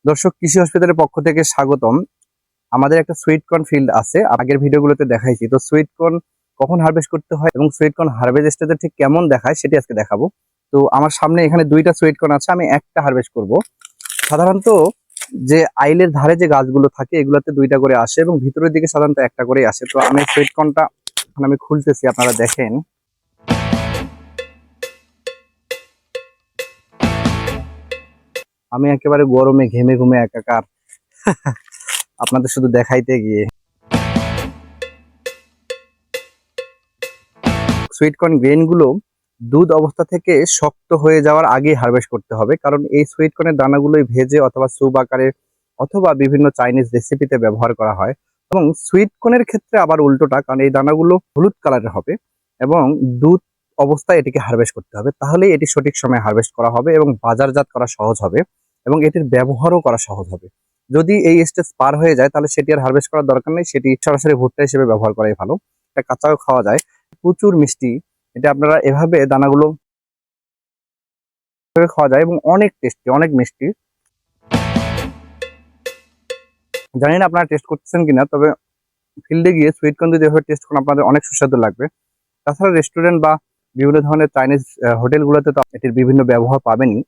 দর্শক, কৃষি হসপিটালের পক্ষ থেকে স্বাগতম। আমাদের একটা সুইট কর্ন ফিল্ড আছে, আগের ভিডিওগুলোতে দেখাইছি। তো সুইট কর্ন কখন হারভেস্ট করতে হয় এবং সুইট কর্ন হারভেস্টে ঠিক কেমন দেখায় সেটি আজকে দেখাবো। তো আমার সামনে এখানে দুইটা সুইট কর্ন আছে, আমি একটা হারভেস্ট করব। সাধারণত যে আইলের ধারে যে গাছগুলো থাকে এগুলোতে দুইটা করে আসে এবং ভিতরের দিকে সাধারণত একটা করেই আসে। তো আমি সুইট কর্নটা এখন আমি খুলতেছি, আপনারা দেখেন। আমি একেবারে গরমে ঘেমে ঘুমে একাকার আপনাদের শুধু দেখাইতে গিয়ে। সুইট কর্ন গ্রেন গুলো দুধ অবস্থা থেকে শক্ত হয়ে যাওয়ার আগে হারভেস্ট করতে হবে, কারণ এই সুইট কর্নের দানাগুলোই ভেজে অথবা স্যুপ আকারে অথবা বিভিন্ন চাইনিজ রেসিপিতে ব্যবহার করা হয়। এবং সুইট কর্নের ক্ষেত্রে আবার উল্টোটা, কারণ এই দানাগুলো হলুদ কালারের হবে এবং দুধ অবস্থায় এটিকে হারভেস্ট করতে হবে, তাহলেই এটি সঠিক সময়ে হারভেস্ট করা হবে এবং বাজারজাত করা সহজ হবে এবং এটির ব্যবহারও করা সহজ হবে। যদি এই স্টেজ পার হয়ে যায় তাহলে সেটি আর হারভেস্ট করার দরকার নেই, সেটি সরাসরি ভুট্টা হিসেবে ব্যবহার করাই ভালো। এটা কাঁচাও খাওয়া যায়, প্রচুর মিষ্টি। এটা আপনারা এভাবে দানাগুলো খাওয়া যায় এবং অনেক টেস্টি, অনেক মিষ্টি। জানি না আপনারা টেস্ট করতেছেন কিনা, তবে ফিল্ডে গিয়ে সুইট কর্ন যদি এভাবে টেস্ট করেন আপনাদের অনেক সুস্বাদু লাগবে। তাছাড়া রেস্টুরেন্ট বা বিভিন্ন ধরনের চাইনিজ হোটেলগুলোতে তো এটির বিভিন্ন ব্যবহার পাবেনই।